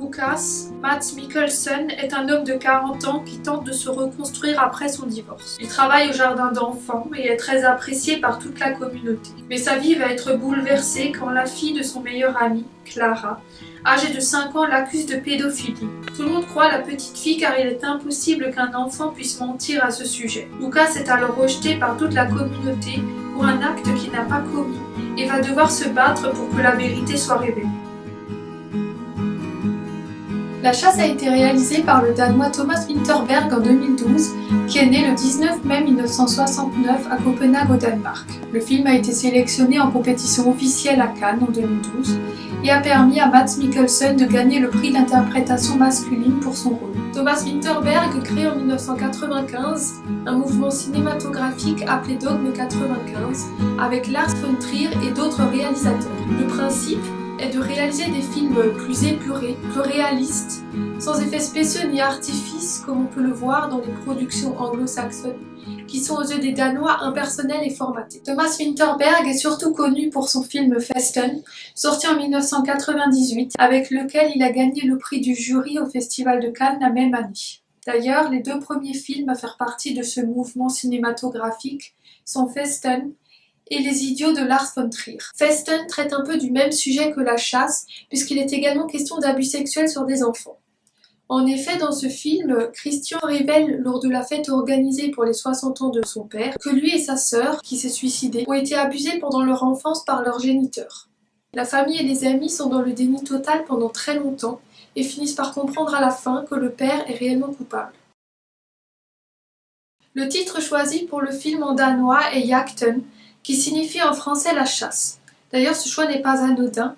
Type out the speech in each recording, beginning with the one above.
Lucas, Mads Mikkelsen, est un homme de 40 ans qui tente de se reconstruire après son divorce. Il travaille au jardin d'enfants et est très apprécié par toute la communauté. Mais sa vie va être bouleversée quand la fille de son meilleur ami, Clara, âgée de 5 ans, l'accuse de pédophilie. Tout le monde croit à la petite fille car il est impossible qu'un enfant puisse mentir à ce sujet. Lucas est alors rejeté par toute la communauté pour un acte qu'il n'a pas commis et va devoir se battre pour que la vérité soit révélée. La chasse a été réalisée par le Danois Thomas Vinterberg en 2012, qui est né le 19 mai 1969 à Copenhague au Danemark. Le film a été sélectionné en compétition officielle à Cannes en 2012 et a permis à Mads Mikkelsen de gagner le prix d'interprétation masculine pour son rôle. Thomas Vinterberg crée en 1995 un mouvement cinématographique appelé Dogme 95 avec Lars von Trier et d'autres réalisateurs. Le principe est de réaliser des films plus épurés, plus réalistes, sans effets spéciaux ni artifices comme on peut le voir dans les productions anglo-saxonnes, qui sont aux yeux des Danois impersonnelles et formatées. Thomas Vinterberg est surtout connu pour son film Festen, sorti en 1998, avec lequel il a gagné le prix du jury au Festival de Cannes la même année. D'ailleurs, les deux premiers films à faire partie de ce mouvement cinématographique sont Festen et Les Idiots de Lars von Trier. Festen traite un peu du même sujet que la chasse, puisqu'il est également question d'abus sexuels sur des enfants. En effet, dans ce film, Christian révèle lors de la fête organisée pour les 60 ans de son père que lui et sa sœur, qui s'est suicidée, ont été abusés pendant leur enfance par leurs géniteurs. La famille et les amis sont dans le déni total pendant très longtemps et finissent par comprendre à la fin que le père est réellement coupable. Le titre choisi pour le film en danois est Jakten, qui signifie en français la chasse. D'ailleurs, ce choix n'est pas anodin,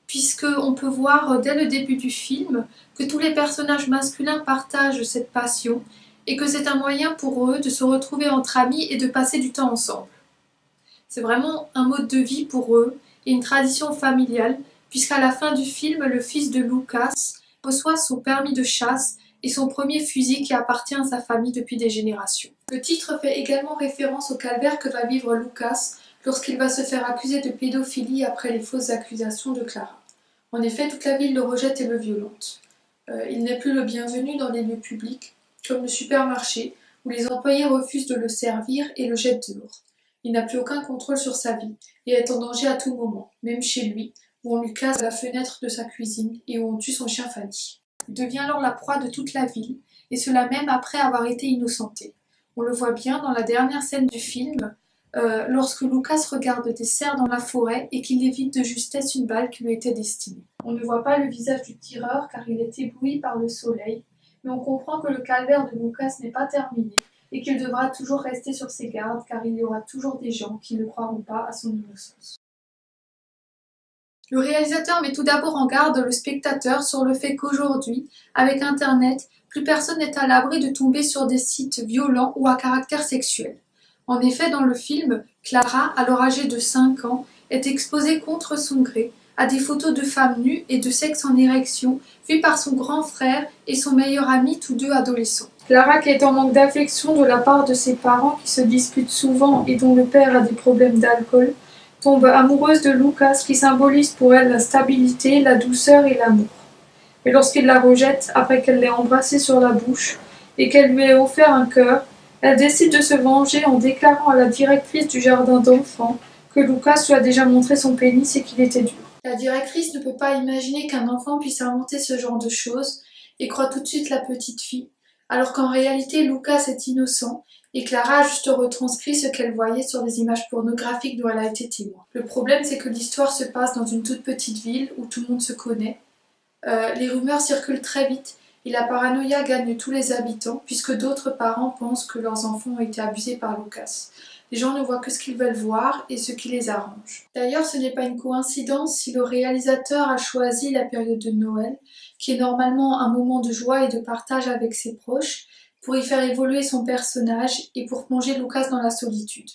puisqu'on peut voir dès le début du film que tous les personnages masculins partagent cette passion et que c'est un moyen pour eux de se retrouver entre amis et de passer du temps ensemble. C'est vraiment un mode de vie pour eux et une tradition familiale, puisqu'à la fin du film, le fils de Lucas reçoit son permis de chasse et son premier fusil qui appartient à sa famille depuis des générations. Le titre fait également référence au calvaire que va vivre Lucas lorsqu'il va se faire accuser de pédophilie après les fausses accusations de Clara. En effet, toute la ville le rejette et le violente. Il n'est plus le bienvenu dans les lieux publics, comme le supermarché, où les employés refusent de le servir et le jettent dehors. Il n'a plus aucun contrôle sur sa vie et est en danger à tout moment, même chez lui, où on lui casse la fenêtre de sa cuisine et où on tue son chien Fanny. Il devient alors la proie de toute la ville, et cela même après avoir été innocenté. On le voit bien dans la dernière scène du film, lorsque Lucas regarde des cerfs dans la forêt et qu'il évite de justesse une balle qui lui était destinée. On ne voit pas le visage du tireur car il est ébloui par le soleil, mais on comprend que le calvaire de Lucas n'est pas terminé et qu'il devra toujours rester sur ses gardes car il y aura toujours des gens qui ne croiront pas à son innocence. Le réalisateur met tout d'abord en garde le spectateur sur le fait qu'aujourd'hui, avec Internet, plus personne n'est à l'abri de tomber sur des sites violents ou à caractère sexuel. En effet, dans le film, Clara, alors âgée de 5 ans, est exposée contre son gré à des photos de femmes nues et de sexe en érection vues par son grand frère et son meilleur ami, tous deux adolescents. Clara, qui est en manque d'affection de la part de ses parents qui se disputent souvent et dont le père a des problèmes d'alcool, tombe amoureuse de Lucas qui symbolise pour elle la stabilité, la douceur et l'amour. Et lorsqu'il la rejette, après qu'elle l'ait embrassée sur la bouche et qu'elle lui ait offert un cœur, elle décide de se venger en déclarant à la directrice du jardin d'enfants que Lucas lui a déjà montré son pénis et qu'il était dur. La directrice ne peut pas imaginer qu'un enfant puisse inventer ce genre de choses et croit tout de suite la petite fille, alors qu'en réalité Lucas est innocent et Clara a juste retranscrit ce qu'elle voyait sur des images pornographiques dont elle a été témoin. Le problème, c'est que l'histoire se passe dans une toute petite ville où tout le monde se connaît. Les rumeurs circulent très vite et la paranoïa gagne tous les habitants puisque d'autres parents pensent que leurs enfants ont été abusés par Lucas. Les gens ne voient que ce qu'ils veulent voir et ce qui les arrange. D'ailleurs, ce n'est pas une coïncidence si le réalisateur a choisi la période de Noël, qui est normalement un moment de joie et de partage avec ses proches, pour y faire évoluer son personnage et pour plonger Lucas dans la solitude.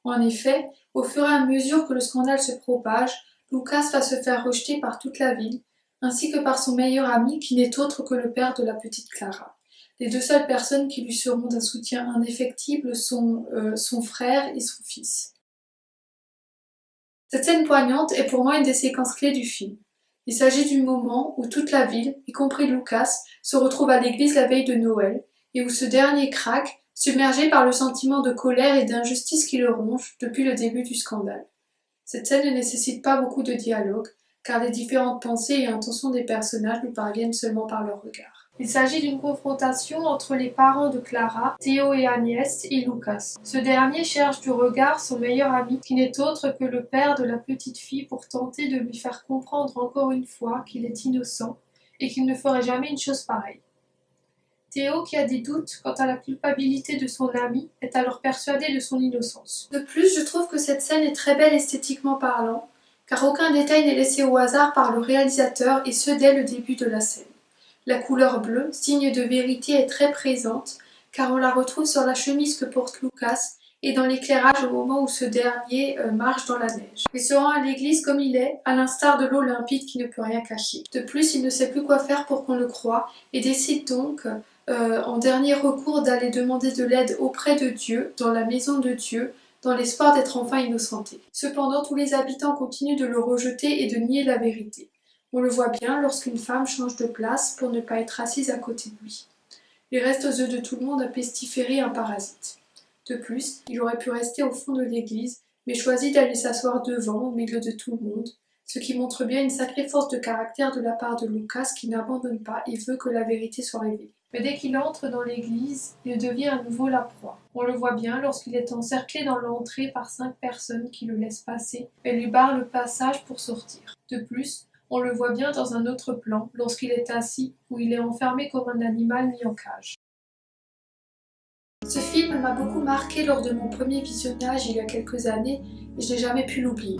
En effet, au fur et à mesure que le scandale se propage, Lucas va se faire rejeter par toute la ville, ainsi que par son meilleur ami qui n'est autre que le père de la petite Clara. Les deux seules personnes qui lui seront d'un soutien indéfectible sont son frère et son fils. Cette scène poignante est pour moi une des séquences clés du film. Il s'agit du moment où toute la ville, y compris Lucas, se retrouve à l'église la veille de Noël et où ce dernier craque, submergé par le sentiment de colère et d'injustice qui le ronge depuis le début du scandale. Cette scène ne nécessite pas beaucoup de dialogue, car les différentes pensées et intentions des personnages nous parviennent seulement par leur regard. Il s'agit d'une confrontation entre les parents de Clara, Théo et Agnès, et Lucas. Ce dernier cherche du regard son meilleur ami, qui n'est autre que le père de la petite fille, pour tenter de lui faire comprendre encore une fois qu'il est innocent et qu'il ne ferait jamais une chose pareille. Théo, qui a des doutes quant à la culpabilité de son ami, est alors persuadé de son innocence. De plus, je trouve que cette scène est très belle esthétiquement parlant, car aucun détail n'est laissé au hasard par le réalisateur, et ce dès le début de la scène. La couleur bleue, signe de vérité, est très présente, car on la retrouve sur la chemise que porte Lucas et dans l'éclairage au moment où ce dernier marche dans la neige. Il se rend à l'église comme il est, à l'instar de l'eau limpide qui ne peut rien cacher. De plus, il ne sait plus quoi faire pour qu'on le croie et décide donc, en dernier recours, d'aller demander de l'aide auprès de Dieu, dans la maison de Dieu, dans l'espoir d'être enfin innocenté. Cependant, tous les habitants continuent de le rejeter et de nier la vérité. On le voit bien lorsqu'une femme change de place pour ne pas être assise à côté de lui. Il reste aux yeux de tout le monde un pestiféré, un parasite. De plus, il aurait pu rester au fond de l'église, mais choisit d'aller s'asseoir devant, au milieu de tout le monde, ce qui montre bien une sacrée force de caractère de la part de Lucas qui n'abandonne pas et veut que la vérité soit révélée. Mais dès qu'il entre dans l'église, il devient à nouveau la proie. On le voit bien lorsqu'il est encerclé dans l'entrée par 5 personnes qui le laissent passer et lui barrent le passage pour sortir. De plus, on le voit bien dans un autre plan, lorsqu'il est assis, où il est enfermé comme un animal mis en cage. Ce film m'a beaucoup marqué lors de mon premier visionnage il y a quelques années, et je n'ai jamais pu l'oublier.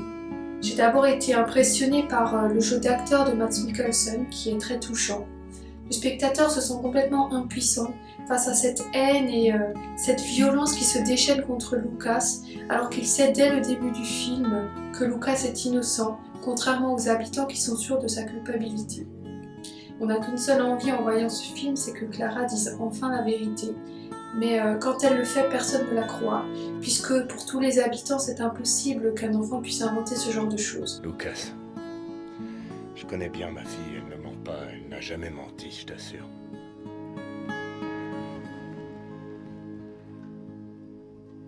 J'ai d'abord été impressionnée par le jeu d'acteur de Mads Mikkelsen, qui est très touchant. Le spectateur se sent complètement impuissant face à cette haine et cette violence qui se déchaîne contre Lucas, alors qu'il sait dès le début du film que Lucas est innocent, contrairement aux habitants qui sont sûrs de sa culpabilité. On n'a qu'une seule envie en voyant ce film, c'est que Clara dise enfin la vérité. Mais quand elle le fait, personne ne la croit, puisque pour tous les habitants, c'est impossible qu'un enfant puisse inventer ce genre de choses. Lucas, je connais bien ma fille, elle ne ment pas, elle n'a jamais menti, je t'assure.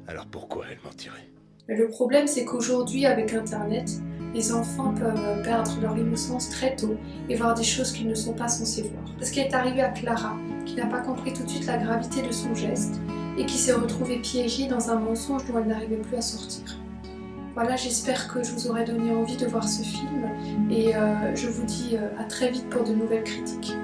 Alors pourquoi elle mentirait? Mais le problème, c'est qu'aujourd'hui, avec Internet, les enfants peuvent perdre leur innocence très tôt et voir des choses qu'ils ne sont pas censés voir. C'est ce qui est arrivé à Clara, qui n'a pas compris tout de suite la gravité de son geste et qui s'est retrouvée piégée dans un mensonge dont elle n'arrivait plus à sortir. Voilà, j'espère que je vous aurai donné envie de voir ce film et je vous dis à très vite pour de nouvelles critiques.